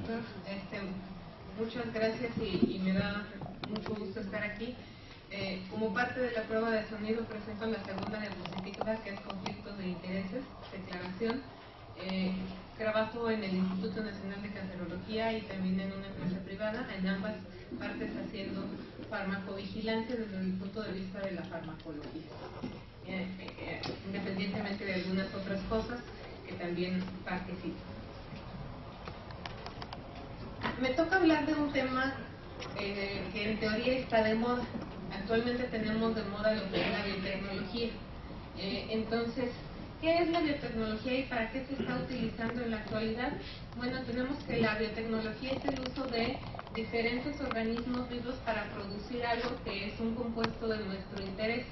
doctor. Muchas gracias y me da mucho gusto estar aquí. Como parte de la prueba de sonido presento la segunda diapositiva, que es conflictos de intereses, declaración. Trabajo en el Instituto Nacional de Cancerología y también en una empresa privada, en ambas partes haciendo farmacovigilancia desde el punto de vista de la farmacología, independientemente de algunas otras cosas que también participo. Me toca hablar de un tema que en teoría está de moda. Actualmente tenemos de moda lo que es la biotecnología. Entonces, ¿qué es la biotecnología y para qué se está utilizando en la actualidad? Bueno, tenemos que la biotecnología es el uso de diferentes organismos vivos para producir algo que es un compuesto de nuestro interés.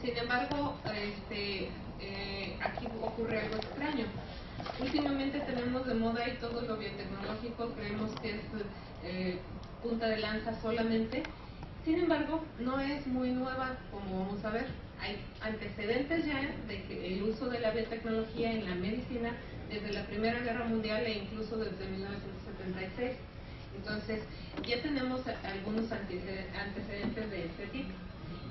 Sin embargo, aquí ocurre algo extraño. Últimamente tenemos de moda y todo lo biotecnológico creemos que es punta de lanza solamente. Sin embargo, no es muy nueva, como vamos a ver. Hay antecedentes ya de que el uso de la biotecnología en la medicina desde la Primera Guerra Mundial e incluso desde 1976. Entonces, ya tenemos algunos antecedentes de este tipo.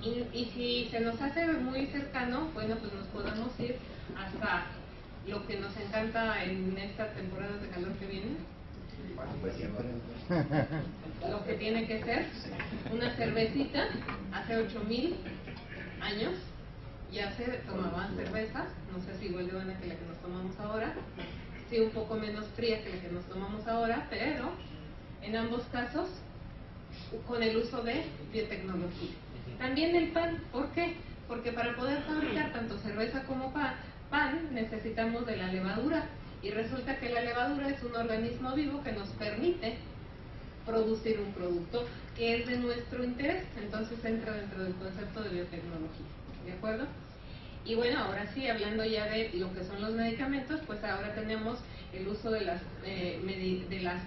Y si se nos hace muy cercano, bueno, pues nos podemos ir hasta lo que nos encanta en estas temporadas de calor que vienen. Lo que tiene que ser una cervecita. Hace 8000 años ya se tomaban cervezas, no sé si igual de buena que la que nos tomamos ahora, sí, un poco menos fría que la que nos tomamos ahora, pero en ambos casos con el uso de biotecnología. También el pan, ¿por qué? Porque para poder fabricar tanto cerveza como pan necesitamos de la levadura, y resulta que la levadura es un organismo vivo que nos permite producir un producto que es de nuestro interés. Entonces entra dentro del concepto de biotecnología, ¿de acuerdo? Y bueno, ahora sí, hablando ya de lo que son los medicamentos, pues ahora tenemos el uso de las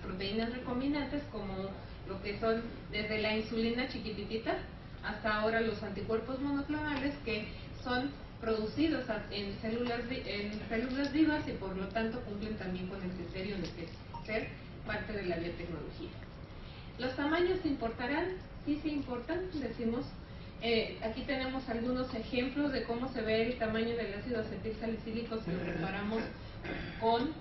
proteínas recombinantes, como lo que son desde la insulina chiquititita hasta ahora los anticuerpos monoclonales, que son producidos en células vivas y por lo tanto cumplen también con el criterio de ser parte de la biotecnología. ¿Los tamaños importarán? Sí, sí importan, decimos. Aquí tenemos algunos ejemplos de cómo se ve el tamaño del ácido acetilsalicílico si lo comparamos con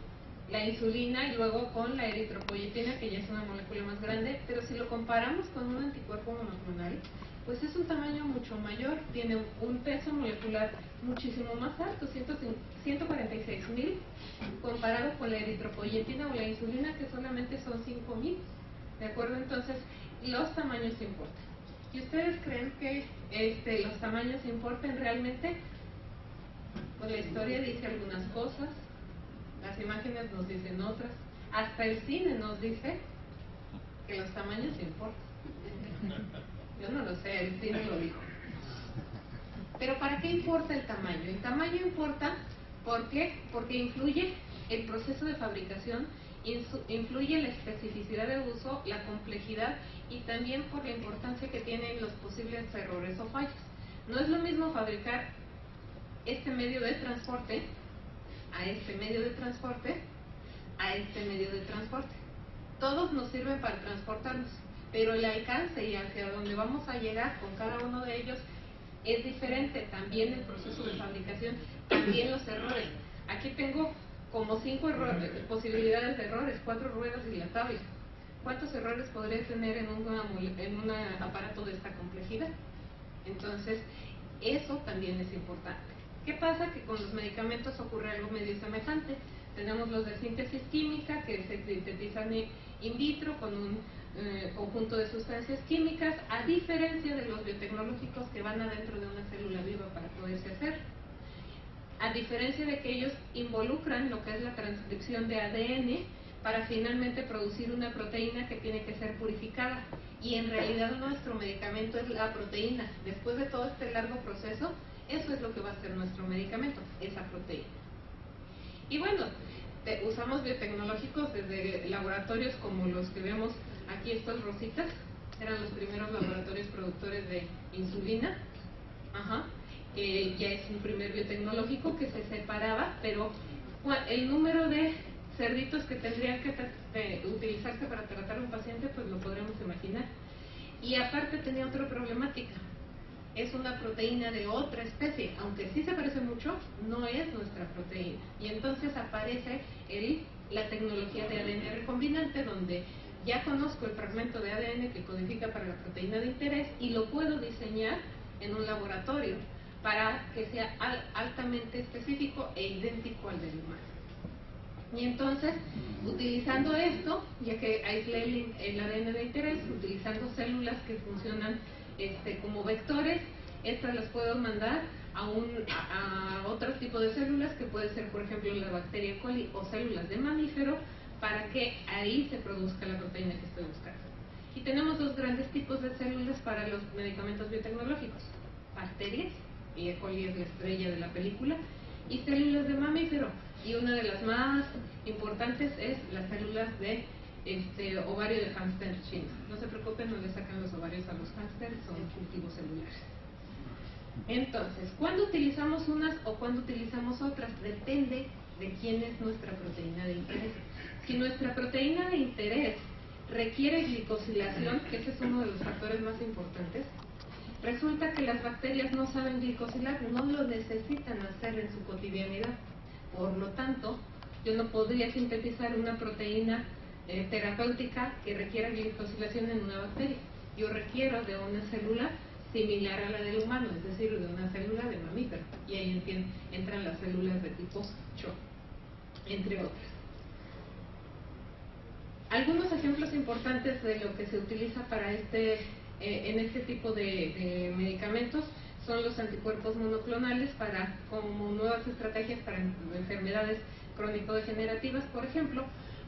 la insulina y luego con la eritropoyetina, que ya es una molécula más grande, pero si lo comparamos con un anticuerpo monoclonal, pues es un tamaño mucho mayor, tiene un peso molecular muchísimo más alto, 146.000, comparado con la eritropoyetina o la insulina, que solamente son 5.000. ¿De acuerdo? Entonces, los tamaños importan. ¿Y ustedes creen que los tamaños importen realmente? Pues la historia dice algunas cosas, las imágenes nos dicen otras, hasta el cine nos dice que los tamaños importan. Yo no lo sé, el cine lo dijo. Pero ¿para qué importa el tamaño? El tamaño importa porque influye el proceso de fabricación, influye la especificidad de uso, la complejidad y también por la importancia que tienen los posibles errores o fallas. No es lo mismo fabricar este medio de transporte a este medio de transporte a este medio de transporte. Todos nos sirven para transportarnos, pero el alcance y hacia dónde vamos a llegar con cada uno de ellos es diferente. También el proceso de fabricación, también los errores. Aquí tengo como 5 posibilidades de errores, 4 ruedas y la tabla. ¿Cuántos errores podría tener en un aparato de esta complejidad? Entonces, eso también es importante. ¿Qué pasa? Que con los medicamentos ocurre algo medio semejante. Tenemos los de síntesis química, que se sintetizan in vitro con un conjunto de sustancias químicas, a diferencia de los biotecnológicos que van adentro de una célula viva para poderse hacer. A diferencia de que ellos involucran lo que es la transcripción de ADN para finalmente producir una proteína que tiene que ser purificada. Y en realidad nuestro medicamento es la proteína. Después de todo este largo proceso, eso es lo que va a ser nuestro medicamento, esa proteína. Y bueno, usamos biotecnológicos desde laboratorios como los que vemos aquí, estos rositas, eran los primeros laboratorios productores de insulina. Ya es un primer biotecnológico que se separaba, pero el número de cerditos que tendrían que utilizar Y aparte tenía otra problemática. Es una proteína de otra especie, aunque sí se parece mucho, no es nuestra proteína. Y entonces aparece la tecnología de ADN recombinante, donde ya conozco el fragmento de ADN que codifica para la proteína de interés y lo puedo diseñar en un laboratorio para que sea altamente específico e idéntico al del humano. Y entonces, utilizando esto, ya que aislé el ADN de interés, utilizando células que funcionan como vectores, estas las puedo mandar a otro tipo de células, que puede ser, por ejemplo, la bacteria coli o células de mamífero, para que ahí se produzca la proteína que estoy buscando. Y tenemos dos grandes tipos de células para los medicamentos biotecnológicos: bacterias, y E. coli es la estrella de la película, y células de mamífero. Y una de las más importantes es las células de ovario de hámster chino. No se preocupen, no le sacan los ovarios a los hámsters, son cultivos celulares. Entonces, ¿cuándo utilizamos unas o cuándo utilizamos otras? Depende de quién es nuestra proteína de interés. Si nuestra proteína de interés requiere glicosilación, que ese es uno de los factores más importantes, resulta que las bacterias no saben glicosilar, no lo necesitan hacer en su cotidianidad. Por lo tanto, yo no podría sintetizar una proteína terapéutica que requiera glicosilación en una bacteria. Yo requiero de una célula similar a la del humano, es decir, de una célula de mamífero. Y ahí entran las células de tipo CHO, entre otras. Algunos ejemplos importantes de lo que se utiliza para en este tipo de medicamentos son los anticuerpos monoclonales como nuevas estrategias para enfermedades crónico-degenerativas, por ejemplo,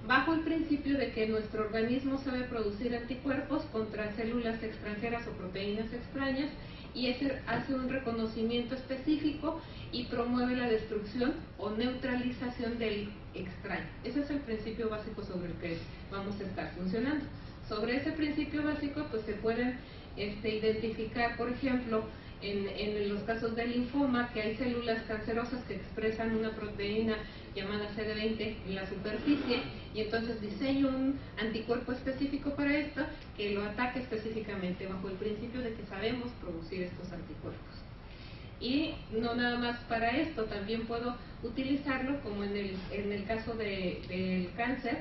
bajo el principio de que nuestro organismo sabe producir anticuerpos contra células extranjeras o proteínas extrañas, y ese hace un reconocimiento específico y promueve la destrucción o neutralización del extraño. Ese es el principio básico sobre el que vamos a estar funcionando. Sobre ese principio básico, pues se pueden identificar, por ejemplo, en los casos de linfoma, que hay células cancerosas que expresan una proteína llamada CD20 en la superficie, y entonces diseño un anticuerpo específico para esto que lo ataque específicamente bajo el principio de que sabemos producir estos anticuerpos. Y no nada más para esto, también puedo utilizarlo como en el caso del cáncer,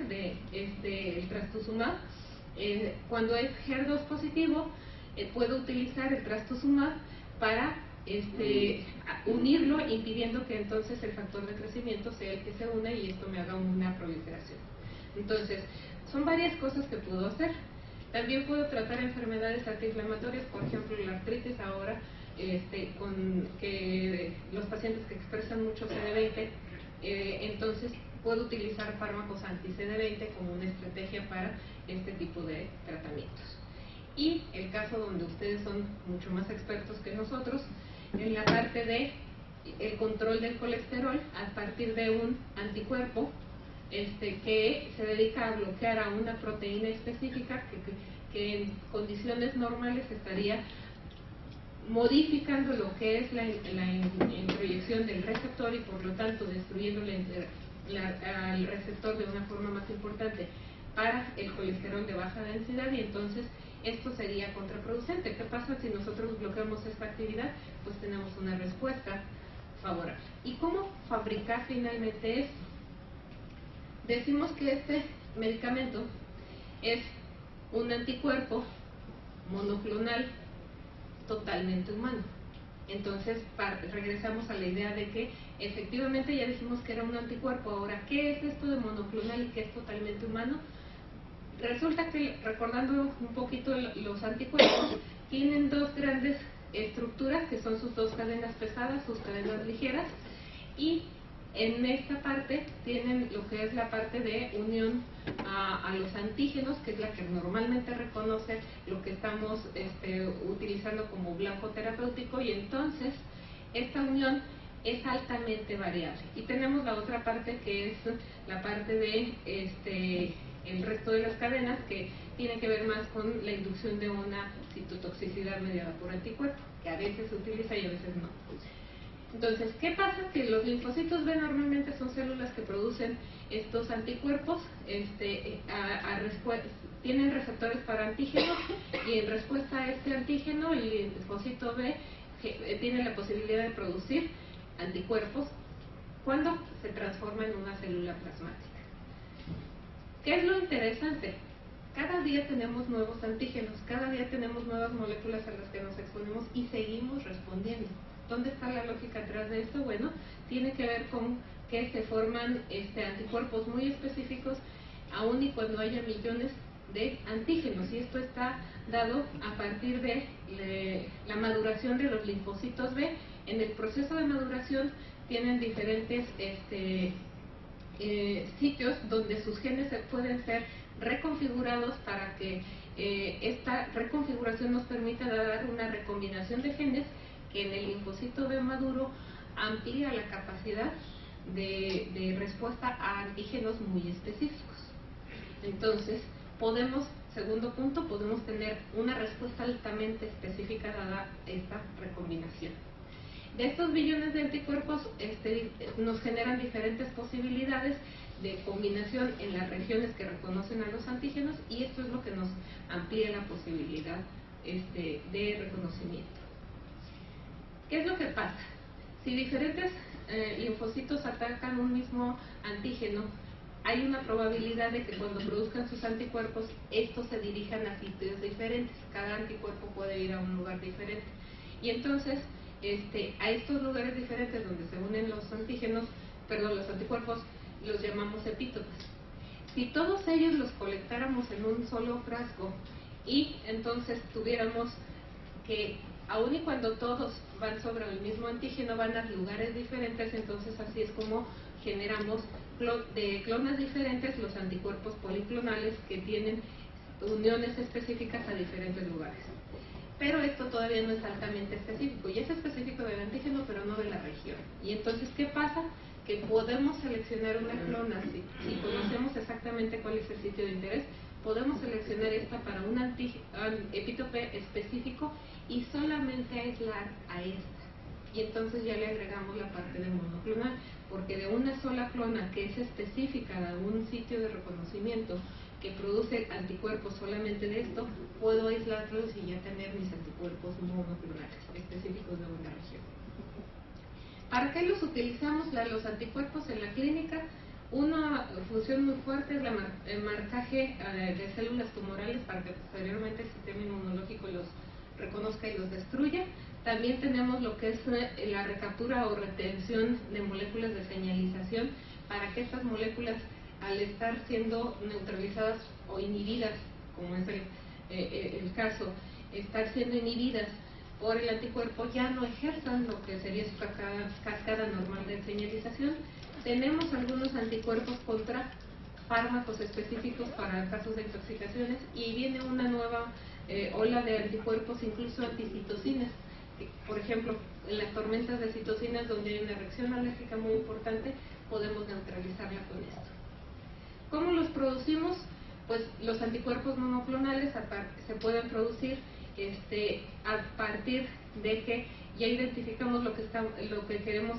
el trastuzumab. Cuando es HER2 positivo, puedo utilizar el trastuzumab para unirlo, impidiendo que entonces el factor de crecimiento sea el que se une y esto me haga una proliferación. Entonces, son varias cosas que puedo hacer. También puedo tratar enfermedades antiinflamatorias, por ejemplo, la artritis ahora, con los pacientes que expresan mucho CD20, entonces puedo utilizar fármacos anti-CD20 como una estrategia para este tipo de tratamientos. Y el caso donde ustedes son mucho más expertos que nosotros, en la parte de el control del colesterol a partir de un anticuerpo que se dedica a bloquear a una proteína específica que en condiciones normales estaría modificando lo que es la introyección del receptor y por lo tanto destruyendo al receptor de una forma más importante para el colesterol de baja densidad, y entonces esto sería contraproducente. ¿Qué pasa si nosotros bloqueamos esta actividad? Pues tenemos una respuesta favorable. ¿Y cómo fabricar finalmente esto? Decimos que este medicamento es un anticuerpo monoclonal totalmente humano. Entonces regresamos a la idea de que efectivamente ya dijimos que era un anticuerpo. Ahora, ¿qué es esto de monoclonal y qué es totalmente humano? Resulta que, recordando un poquito los anticuerpos, tienen dos grandes estructuras que son sus dos cadenas pesadas, sus cadenas ligeras, y en esta parte tienen lo que es la parte de unión a los antígenos, que es la que normalmente reconoce lo que estamos utilizando como blanco terapéutico, y entonces esta unión es altamente variable. Y tenemos la otra parte que es la parte de el resto de las cadenas, que tiene que ver más con la inducción de una citotoxicidad mediada por anticuerpo, que a veces se utiliza y a veces no. Entonces, ¿qué pasa? Que los linfocitos B normalmente son células que producen estos anticuerpos tienen receptores para antígenos y en respuesta a este antígeno el linfocito B tiene la posibilidad de producir anticuerpos cuando se transforma en una célula plasmática. ¿Qué es lo interesante? Cada día tenemos nuevos antígenos, cada día tenemos nuevas moléculas a las que nos exponemos y seguimos respondiendo. ¿Dónde está la lógica atrás de esto? Bueno, tiene que ver con que se forman anticuerpos muy específicos aun y cuando haya millones de antígenos, y esto está dado a partir de la maduración de los linfocitos B. En el proceso de maduración tienen diferentes sitios donde sus genes pueden ser reconfigurados para que esta reconfiguración nos permita dar una recombinación de genes que en el linfocito B maduro amplía la capacidad de respuesta a antígenos muy específicos. Entonces, segundo punto, podemos tener una respuesta altamente específica dada esta recombinación. De estos billones de anticuerpos nos generan diferentes posibilidades de combinación en las regiones que reconocen a los antígenos, y esto es lo que nos amplía la posibilidad de reconocimiento. ¿Qué es lo que pasa? Si diferentes linfocitos atacan un mismo antígeno, hay una probabilidad de que cuando produzcan sus anticuerpos, estos se dirijan a sitios diferentes. Cada anticuerpo puede ir a un lugar diferente. Y entonces, a estos lugares diferentes donde se unen los anticuerpos, los llamamos epítopes. Si todos ellos los colectáramos en un solo frasco y entonces tuviéramos que, aun y cuando todos van sobre el mismo antígeno, van a lugares diferentes, entonces así es como generamos de clonas diferentes los anticuerpos policlonales que tienen uniones específicas a diferentes lugares. Pero esto todavía no es altamente específico, y es específico del antígeno pero no de la región. Y entonces, ¿qué pasa? Que podemos seleccionar una clona, si conocemos exactamente cuál es el sitio de interés, podemos seleccionar esta para un epítope específico y solamente aislar a esta. Y entonces ya le agregamos la parte de monoclonal, porque de una sola clona que es específica de un sitio de reconocimiento que produce anticuerpos solamente de esto, puedo aislarlos y ya tener mis anticuerpos monoclonales específicos de una región. ¿Para qué los utilizamos los anticuerpos en la clínica? Una función muy fuerte es el marcaje de células tumorales para que posteriormente el sistema inmunológico los reconozca y los destruya. También tenemos lo que es la recaptura o retención de moléculas de señalización para que estas moléculas, al estar siendo neutralizadas o inhibidas, como es el caso, estar siendo inhibidas por el anticuerpo, ya no ejerzan lo que sería su cascada normal de señalización. Tenemos algunos anticuerpos contra fármacos específicos para casos de intoxicaciones, y viene una nueva ola de anticuerpos, incluso anticitocinas. Por ejemplo, en las tormentas de citocinas, donde hay una reacción alérgica muy importante, podemos neutralizarla con esto. ¿Cómo los producimos? Pues los anticuerpos monoclonales se pueden producir a partir de que ya identificamos lo que queremos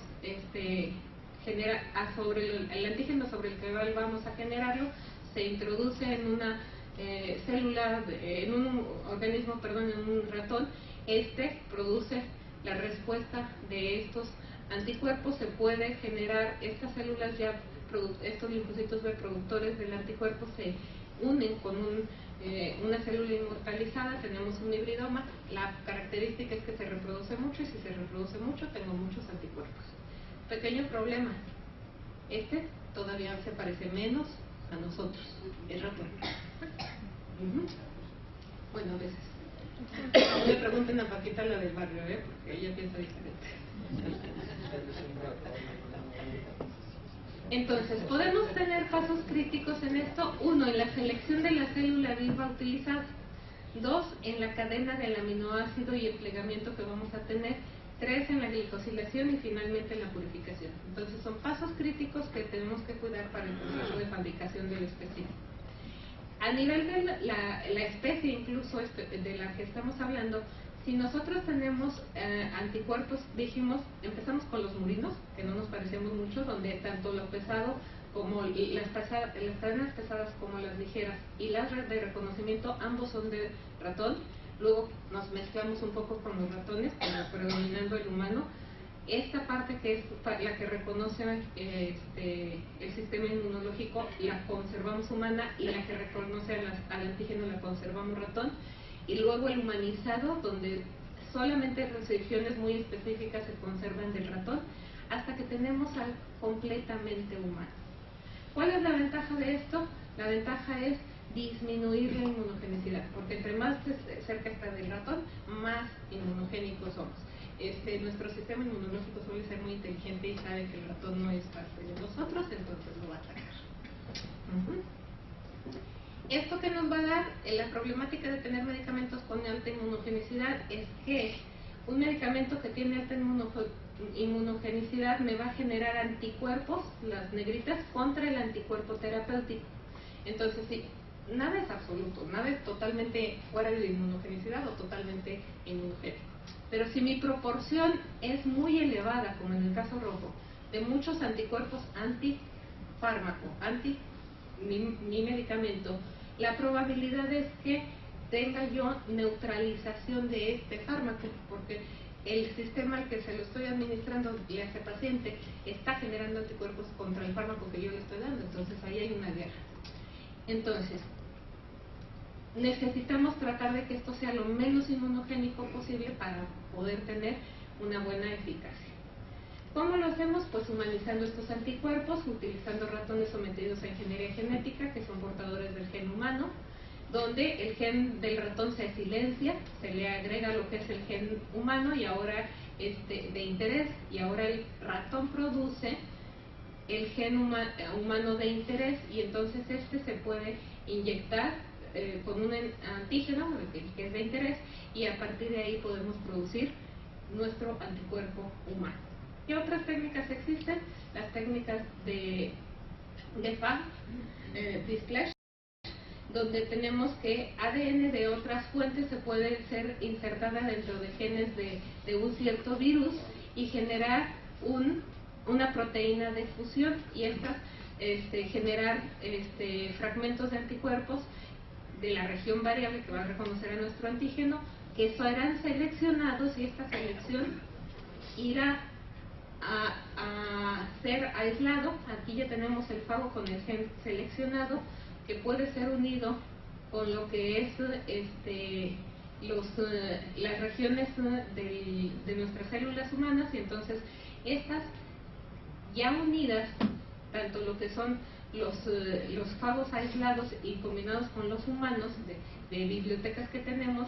generar sobre el antígeno sobre el que vamos a generarlo. Se introduce en una célula, en un organismo, en un ratón. Produce la respuesta de estos anticuerpos. Se puede generar estas células estos linfocitos B productores del anticuerpo se unen con una célula inmortalizada, tenemos un hibridoma. La característica es que se reproduce mucho, y si se reproduce mucho, tengo muchos anticuerpos. Pequeño problema, todavía se parece menos a nosotros, el ratón. Bueno, a veces. No le pregunten a Paquita, la del barrio, porque ella piensa diferente. Entonces, podemos tener pasos críticos en esto. 1, en la selección de la célula viva utilizada. 2, en la cadena del aminoácido y el plegamiento que vamos a tener. 3, en la glicosilación, y finalmente en la purificación. Entonces, son pasos críticos que tenemos que cuidar para el proceso de fabricación del espécimen. A nivel de la especie, incluso de la que estamos hablando, si nosotros tenemos anticuerpos, empezamos con los murinos, que no nos parecemos mucho, donde tanto lo pesado como las cadenas pesadas como las ligeras y las de reconocimiento, ambos son de ratón. Luego nos mezclamos un poco con los ratones, pero predominando el humano. Esta parte que es la que reconoce el sistema inmunológico la conservamos humana, y la que reconoce al antígeno la conservamos ratón. Y luego el humanizado, donde solamente restricciones muy específicas se conservan del ratón, hasta que tenemos al completamente humano. ¿Cuál es la ventaja de esto? La ventaja es disminuir la inmunogenicidad, porque entre más cerca está del ratón, más inmunogénicos somos. Nuestro sistema inmunológico suele ser muy inteligente y sabe que el ratón no es parte de nosotros, entonces lo va a atacar. Esto que nos va a dar la problemática de tener medicamentos con alta inmunogenicidad es que un medicamento que tiene alta inmunogenicidad me va a generar anticuerpos, las negritas, contra el anticuerpo terapéutico. Entonces, sí, nada es absoluto, nada es totalmente fuera de inmunogenicidad o totalmente inmunogénico. Pero si mi proporción es muy elevada, como en el caso rojo, de muchos anticuerpos antifármaco, mi medicamento, la probabilidad es que tenga yo neutralización de este fármaco, porque el sistema al que se lo estoy administrando y a ese paciente está generando anticuerpos contra el fármaco que yo le estoy dando. Entonces ahí hay una guerra. Entonces, necesitamos tratar de que esto sea lo menos inmunogénico posible para poder tener una buena eficacia. ¿Cómo lo hacemos? Pues humanizando estos anticuerpos, utilizando ratones sometidos a ingeniería genética, que son portadores del gen humano, donde el gen del ratón se silencia, se le agrega lo que es el gen humano y ahora de interés, y ahora el ratón produce el gen humano de interés, y entonces se puede inyectar con un antígeno, que es de interés, y a partir de ahí podemos producir nuestro anticuerpo humano. ¿Qué otras técnicas existen? Las técnicas de FAG, Displash, donde tenemos que ADN de otras fuentes se puede ser insertada dentro de genes de un cierto virus y generar una proteína de fusión, y estas generar fragmentos de anticuerpos de la región variable que va a reconocer a nuestro antígeno, que serán seleccionados, y esta selección irá a ser aislado. Aquí ya tenemos el fago con el gen seleccionado, que puede ser unido con lo que es las regiones de nuestras células humanas, y entonces estas ya unidas, tanto lo que son los fagos aislados y combinados con los humanos de bibliotecas que tenemos,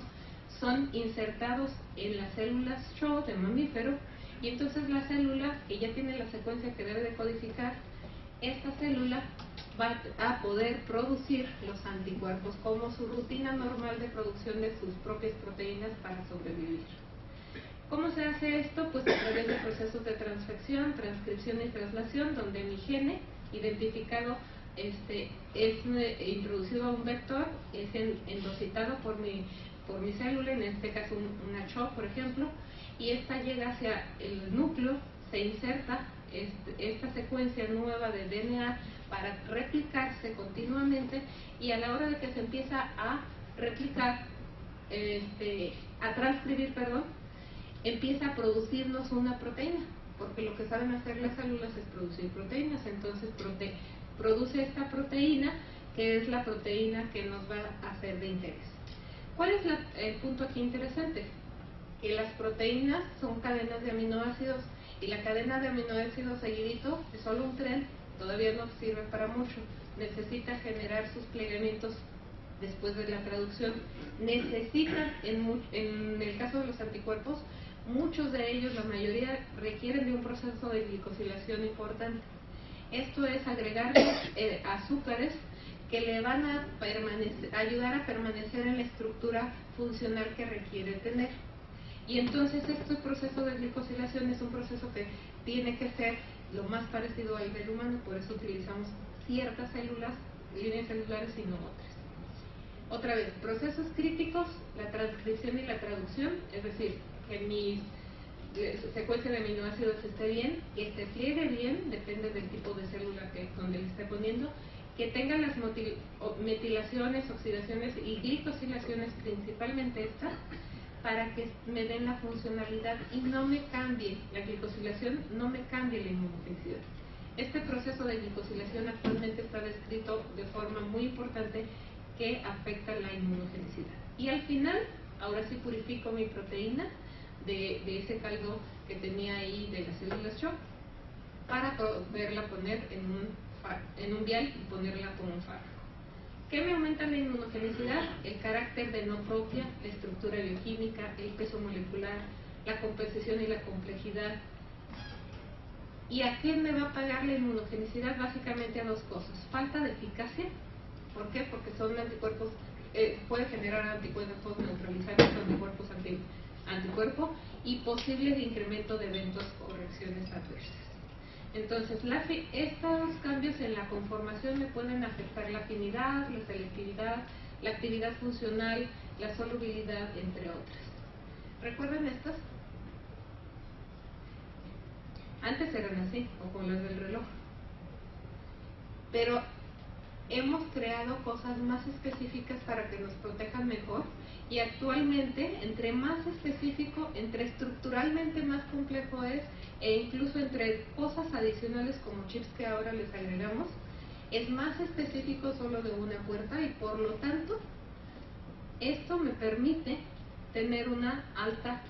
son insertados en las células CHO de mamífero, y entonces la célula que ya tiene la secuencia que debe de codificar, esta célula va a poder producir los anticuerpos como su rutina normal de producción de sus propias proteínas para sobrevivir. ¿Cómo se hace esto? Pues a través de procesos de transfección, transcripción y traslación, donde mi gene identificado es introducido a un vector, es endocitado por mi célula, en este caso una CHO, por ejemplo, y esta llega hacia el núcleo, se inserta esta secuencia nueva de DNA para replicarse continuamente, y a la hora de que se empieza a replicar, a transcribir, empieza a producirnos una proteína, porque lo que saben hacer las células es producir proteínas. Entonces produce esta proteína, que es la proteína que nos va a hacer de interés. ¿Cuál es el punto aquí interesante? Que las proteínas son cadenas de aminoácidos, y la cadena de aminoácidos seguidito es solo un tren, todavía no sirve para mucho. Necesita generar sus plegamientos después de la traducción. Necesitan, en el caso de los anticuerpos, muchos de ellos, la mayoría, requieren de un proceso de glicosilación importante. Esto es agregar azúcares que le van a ayudar a permanecer en la estructura funcional que requiere tener. Y entonces este proceso de glicosilación es un proceso que tiene que ser lo más parecido al del humano, por eso utilizamos ciertas células, líneas celulares, y no otras. Otra vez, procesos críticos, la transcripción y la traducción, es decir, que mis secuencia de aminoácidos esté bien, que se pliegue bien, depende del tipo de célula donde le esté poniendo, que tenga las metilaciones, oxidaciones y glicosilaciones, principalmente estas, para que me den la funcionalidad y no me cambie la glicosilación, no me cambie la inmunogenicidad. Este proceso de glicosilación actualmente está descrito de forma muy importante que afecta la inmunogenicidad. Y al final, ahora sí purifico mi proteína de ese caldo que tenía ahí de las células CHO para poderla poner en un vial y ponerla como un fármaco. ¿Qué me aumenta la inmunogenicidad? El carácter de no propia, la estructura bioquímica, el peso molecular, la composición y la complejidad. ¿Y a qué me va a pagar la inmunogenicidad? Básicamente a dos cosas. Falta de eficacia. ¿Por qué? Porque son anticuerpos, puede generar anticuerpos neutralizantes, anticuerpos anticuerpo y posible incremento de eventos o reacciones adversas. Entonces, estos cambios en la conformación me pueden afectar la afinidad, la selectividad, la actividad funcional, la solubilidad, entre otras. ¿Recuerdan estas? Antes eran así, o con las del reloj. Pero hemos creado cosas más específicas para que nos protejan mejor y actualmente, entre más específico, entre estructuralmente más complejo es, e incluso entre cosas adicionales como chips que ahora les agregamos, es más específico solo de una puerta y por lo tanto, esto me permite tener una alta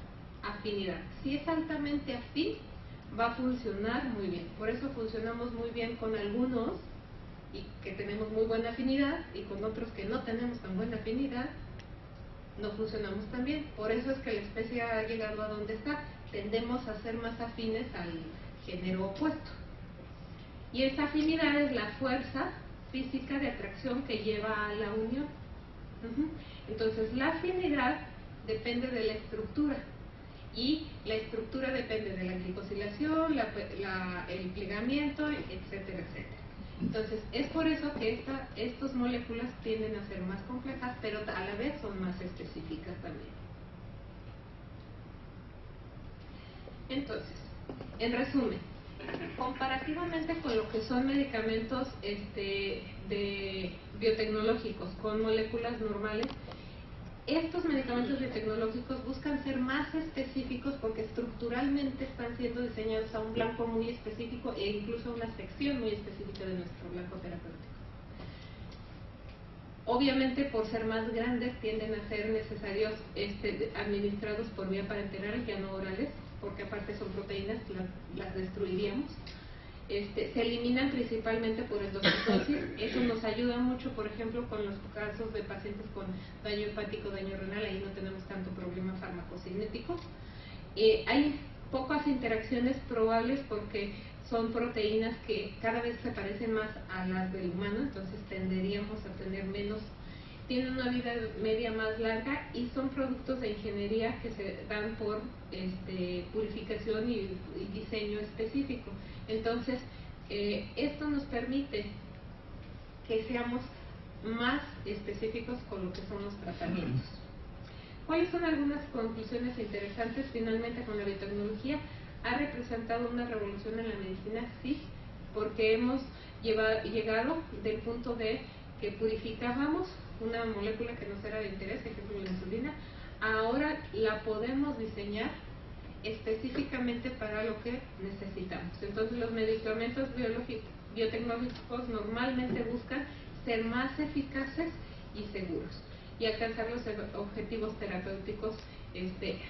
afinidad. Si es altamente afín, va a funcionar muy bien. Por eso funcionamos muy bien con algunos y que tenemos muy buena afinidad y con otros que no tenemos tan buena afinidad no funcionamos tan bien. Por eso es que la especie ha llegado a donde está. Tendemos a ser más afines al género opuesto. Y esa afinidad es la fuerza física de atracción que lleva a la unión. Entonces la afinidad depende de la estructura y la estructura depende de la glicosilación, el plegamiento, etcétera, etcétera. Entonces, es por eso que estas moléculas tienden a ser más complejas, pero a la vez son más específicas también. Entonces, en resumen, comparativamente con lo que son medicamentos biotecnológicos con moléculas normales, estos medicamentos biotecnológicos buscan ser más específicos porque estructuralmente están siendo diseñados a un blanco muy específico e incluso a una sección muy específica de nuestro blanco terapéutico. Obviamente, por ser más grandes, tienden a ser necesarios administrados por vía parenteral, ya no orales, porque aparte son proteínas, las destruiríamos. Se eliminan principalmente por endocitosis. Eso nos ayuda mucho, por ejemplo, con los casos de pacientes con daño hepático, daño renal, ahí no tenemos tanto problema farmacocinético. Hay pocas interacciones probables porque son proteínas que cada vez se parecen más a las del humano, entonces tenderíamos a tener menos, tienen una vida media más larga y son productos de ingeniería que se dan por purificación y diseño específico. Entonces, esto nos permite que seamos más específicos con lo que son los tratamientos. ¿Cuáles son algunas conclusiones interesantes? Finalmente, con la biotecnología ha representado una revolución en la medicina, sí, porque hemos llegado del punto de que purificábamos una molécula que nos era de interés, por ejemplo la insulina, ahora la podemos diseñar específicamente para lo que necesitamos. Entonces, los medicamentos biotecnológicos normalmente buscan ser más eficaces y seguros y alcanzar los objetivos terapéuticos que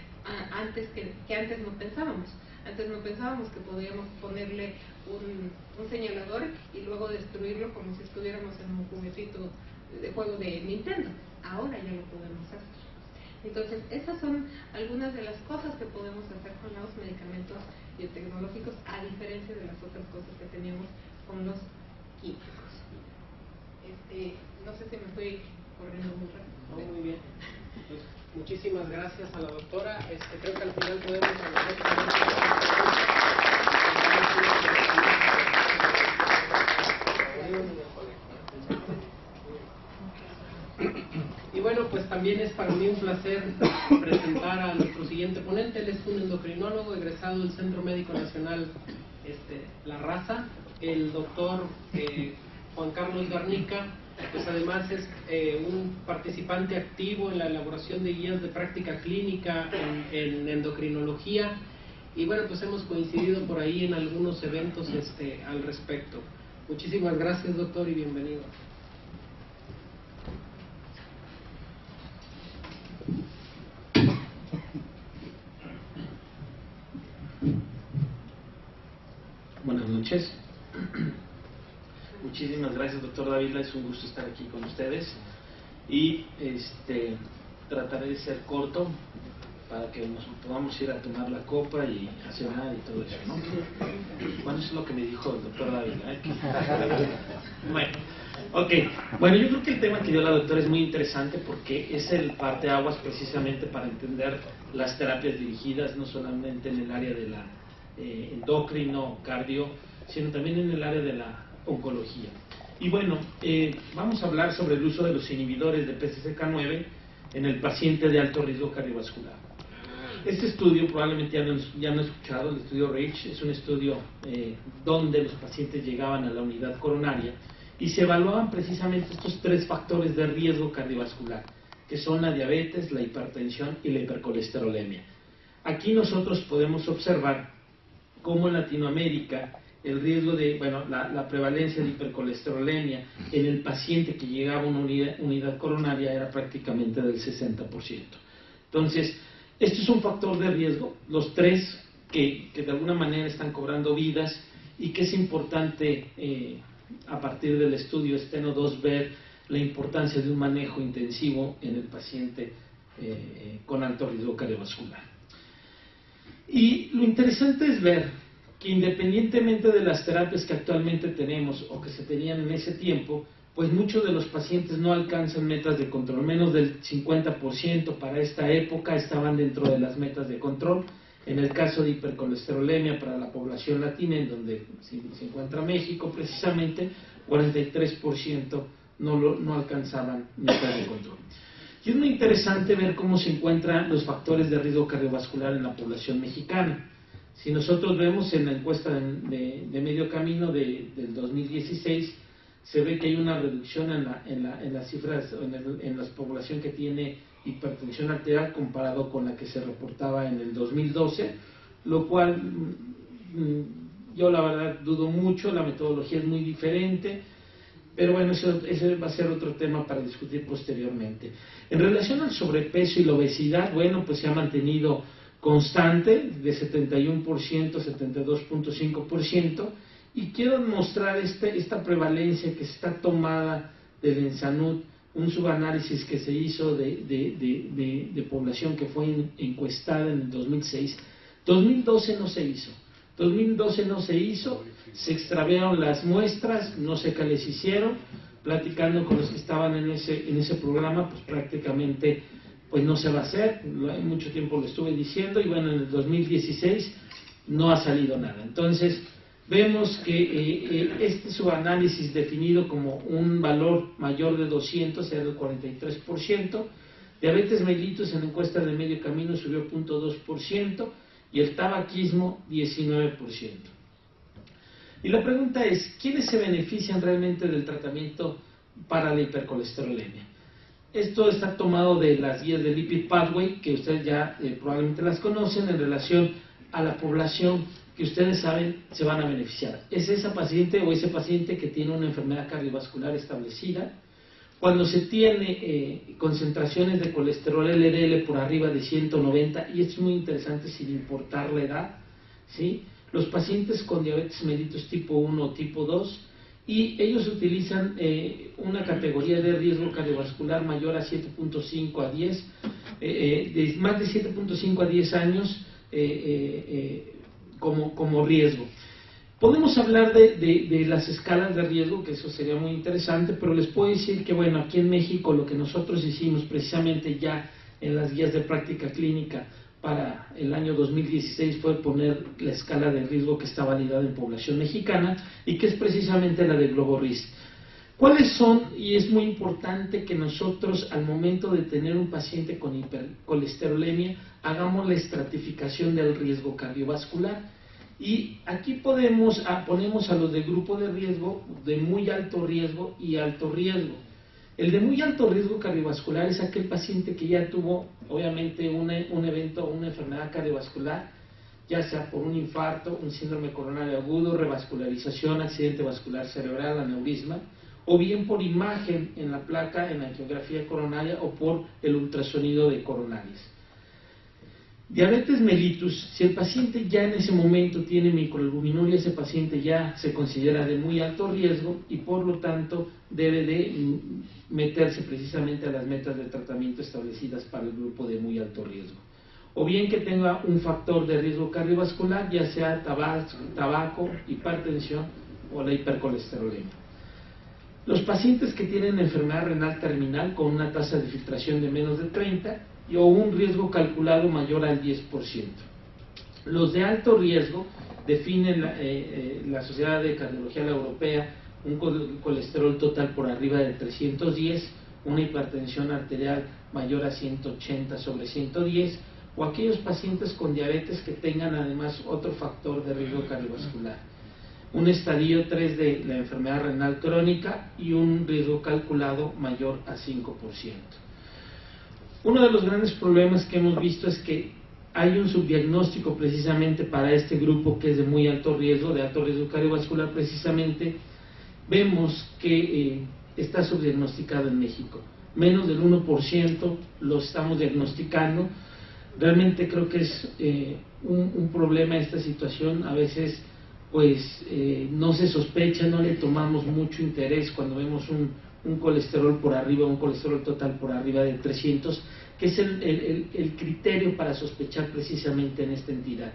antes no pensábamos. Antes no pensábamos que podíamos ponerle un señalador y luego destruirlo como si estuviéramos en un juguetito de juego de Nintendo. Ahora ya lo podemos hacer. Entonces, esas son algunas de las cosas que podemos hacer con los medicamentos biotecnológicos, a diferencia de las otras cosas que teníamos con los químicos. No sé si me estoy corriendo muy rápido. No, muy bien. Pues, muchísimas gracias a la doctora. Creo que al final podemos agradecer. Y bueno, pues también es para mí un placer presentar a nuestro siguiente ponente. Él es un endocrinólogo egresado del Centro Médico Nacional La Raza, el doctor Juan Carlos Garnica. Pues además es un participante activo en la elaboración de guías de práctica clínica en endocrinología, y bueno, pues hemos coincidido por ahí en algunos eventos al respecto. Muchísimas gracias, doctor, y bienvenido. Buenas noches. Muchísimas gracias, doctor David. Es un gusto estar aquí con ustedes. Y trataré de ser corto para que nos podamos ir a tomar la copa y a cenar y todo eso, ¿no? Bueno, eso es lo que me dijo el doctor David, Bueno, ok. Bueno, yo creo que el tema que dio la doctora es muy interesante porque es el parteaguas precisamente para entender las terapias dirigidas, no solamente en el área de la endocrino, cardio, sino también en el área de la oncología. Y bueno, vamos a hablar sobre el uso de los inhibidores de PCSK9 en el paciente de alto riesgo cardiovascular. Este estudio probablemente ya no han escuchado, el estudio REACH, es un estudio donde los pacientes llegaban a la unidad coronaria y se evaluaban precisamente estos 3 factores de riesgo cardiovascular, que son la diabetes, la hipertensión y la hipercolesterolemia. Aquí nosotros podemos observar cómo en Latinoamérica el riesgo de, bueno, la prevalencia de hipercolesterolemia en el paciente que llegaba a una unidad coronaria era prácticamente del 60%. Entonces, esto es un factor de riesgo, los 3 que de alguna manera están cobrando vidas, y que es importante a partir del estudio STENO2 ver la importancia de un manejo intensivo en el paciente con alto riesgo cardiovascular. Y lo interesante es ver que independientemente de las terapias que actualmente tenemos o que se tenían en ese tiempo, pues muchos de los pacientes no alcanzan metas de control. Menos del 50% para esta época estaban dentro de las metas de control. En el caso de hipercolesterolemia para la población latina, en donde se encuentra México, precisamente 43% no alcanzaban metas de control. Y es muy interesante ver cómo se encuentran los factores de riesgo cardiovascular en la población mexicana. Si nosotros vemos en la encuesta de medio camino del 2016, se ve que hay una reducción en las cifras, en la población que tiene hipertensión arterial comparado con la que se reportaba en el 2012, lo cual yo la verdad dudo mucho, la metodología es muy diferente, pero bueno, ese va a ser otro tema para discutir posteriormente. En relación al sobrepeso y la obesidad, bueno, pues se ha mantenido constante de 71%, 72.5%, y quiero mostrar esta prevalencia que está tomada del ENSANUD, un subanálisis que se hizo de población que fue encuestada en el 2006. 2012 no se hizo, se extraviaron las muestras, no sé qué les hicieron. Platicando con los que estaban en ese programa, pues prácticamente pues no se va a hacer, mucho tiempo lo estuve diciendo, y bueno, en el 2016 no ha salido nada. Entonces, vemos que este subanálisis definido como un valor mayor de 200 era del 43%, diabetes mellitus en la encuesta de medio camino subió 0.2%, y el tabaquismo 19%. Y la pregunta es, ¿quiénes se benefician realmente del tratamiento para la hipercolesterolemia? Esto está tomado de las guías de Lipid Pathway, que ustedes ya probablemente las conocen, en relación a la población que ustedes saben se van a beneficiar. Es esa paciente o ese paciente que tiene una enfermedad cardiovascular establecida. Cuando se tiene concentraciones de colesterol LDL por arriba de 190, y esto es muy interesante sin importar la edad, ¿sí? Los pacientes con diabetes mellitus tipo 1 o tipo 2, y ellos utilizan una categoría de riesgo cardiovascular mayor a 7.5 a 10, de más de 7.5 a 10 años como riesgo. Podemos hablar de las escalas de riesgo, que eso sería muy interesante, pero les puedo decir que, bueno, aquí en México lo que nosotros hicimos precisamente ya en las guías de práctica clínica para el año 2016 fue poner la escala de riesgo que está validada en población mexicana y que es precisamente la de GloboRIS. ¿Cuáles son? Y es muy importante que nosotros al momento de tener un paciente con hipercolesterolemia hagamos la estratificación del riesgo cardiovascular. Y aquí ponemos a los de grupo de riesgo, de muy alto riesgo y alto riesgo. El de muy alto riesgo cardiovascular es aquel paciente que ya tuvo obviamente un evento, una enfermedad cardiovascular, ya sea por un infarto, un síndrome coronario agudo, revascularización, accidente vascular cerebral, aneurisma, o bien por imagen en la placa, en la angiografía coronaria o por el ultrasonido de coronarias. Diabetes mellitus, si el paciente ya en ese momento tiene microalbuminuria, ese paciente ya se considera de muy alto riesgo y por lo tanto debe de meterse precisamente a las metas de tratamiento establecidas para el grupo de muy alto riesgo. O bien que tenga un factor de riesgo cardiovascular, ya sea tabaco, hipertensión o la hipercolesterolemia. Los pacientes que tienen enfermedad renal terminal con una tasa de filtración de menos de 30 o un riesgo calculado mayor al 10%. Los de alto riesgo definen la Sociedad de Cardiología Europea un colesterol total por arriba de 310, una hipertensión arterial mayor a 180/110, o aquellos pacientes con diabetes que tengan además otro factor de riesgo cardiovascular. Un estadio 3 de la enfermedad renal crónica y un riesgo calculado mayor a 5%. Uno de los grandes problemas que hemos visto es que hay un subdiagnóstico precisamente para este grupo que es de muy alto riesgo cardiovascular. Precisamente vemos que está subdiagnosticado en México. Menos del 1% lo estamos diagnosticando. Realmente creo que es un problema esta situación. A veces pues no se sospecha, no le tomamos mucho interés cuando vemos un colesterol por arriba, un colesterol total por arriba de 300, que es el criterio para sospechar precisamente en esta entidad.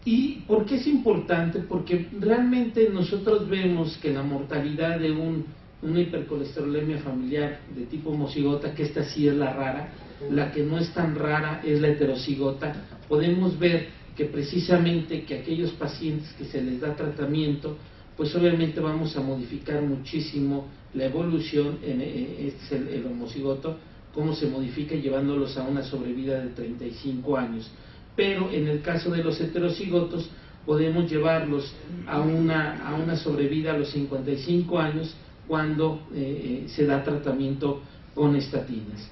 ¿Y por qué es importante? Porque realmente nosotros vemos que la mortalidad de una hipercolesterolemia familiar de tipo homocigota, que esta sí es la rara, la que no es tan rara es la heterocigota, podemos ver que precisamente que aquellos pacientes que se les da tratamiento, pues obviamente vamos a modificar muchísimo la evolución, este es el homocigoto, cómo se modifica llevándolos a una sobrevida de 35 años. Pero en el caso de los heterocigotos podemos llevarlos a una sobrevida a los 55 años cuando se da tratamiento con estatinas.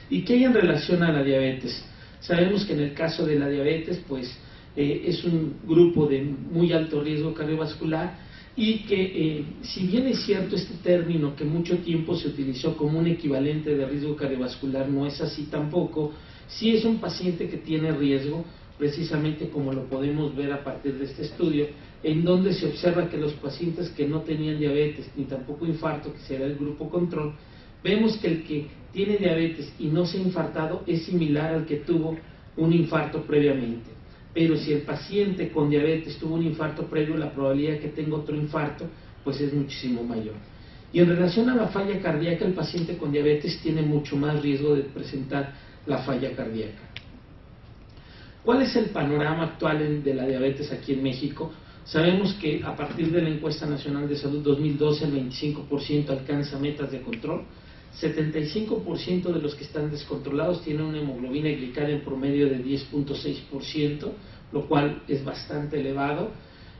¿Y qué hay en relación a la diabetes? Sabemos que en el caso de la diabetes, pues es un grupo de muy alto riesgo cardiovascular y que si bien es cierto este término que mucho tiempo se utilizó como un equivalente de riesgo cardiovascular, no es así tampoco. Sí es un paciente que tiene riesgo, precisamente como lo podemos ver a partir de este estudio, en donde se observa que los pacientes que no tenían diabetes ni tampoco infarto, que será el grupo control, vemos que el que tiene diabetes y no se ha infartado es similar al que tuvo un infarto previamente. Pero si el paciente con diabetes tuvo un infarto previo, la probabilidad de que tenga otro infarto pues es muchísimo mayor. Y en relación a la falla cardíaca, el paciente con diabetes tiene mucho más riesgo de presentar la falla cardíaca. ¿Cuál es el panorama actual de la diabetes aquí en México? Sabemos que a partir de la Encuesta Nacional de Salud 2012 el 25% alcanza metas de control, 75% de los que están descontrolados tienen una hemoglobina glicada en promedio de 10.6%, lo cual es bastante elevado.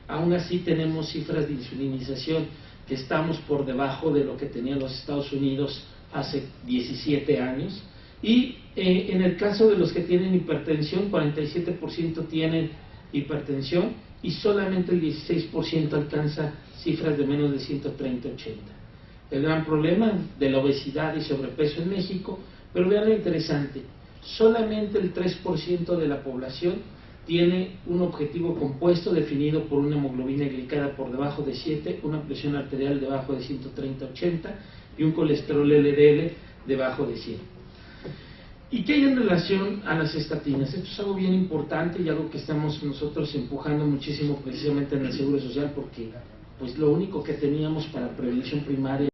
Aún así tenemos cifras de insulinización que estamos por debajo de lo que tenían los Estados Unidos hace 17 años. Y en el caso de los que tienen hipertensión, 47% tienen hipertensión y solamente el 16% alcanza cifras de menos de 130/80. El gran problema de la obesidad y sobrepeso en México, pero vean lo interesante, solamente el 3% de la población tiene un objetivo compuesto definido por una hemoglobina glicada por debajo de 7, una presión arterial debajo de 130/80 y un colesterol LDL debajo de 100. ¿Y qué hay en relación a las estatinas? Esto es algo bien importante y algo que estamos nosotros empujando muchísimo precisamente en el Seguro Social, porque pues lo único que teníamos para prevención primaria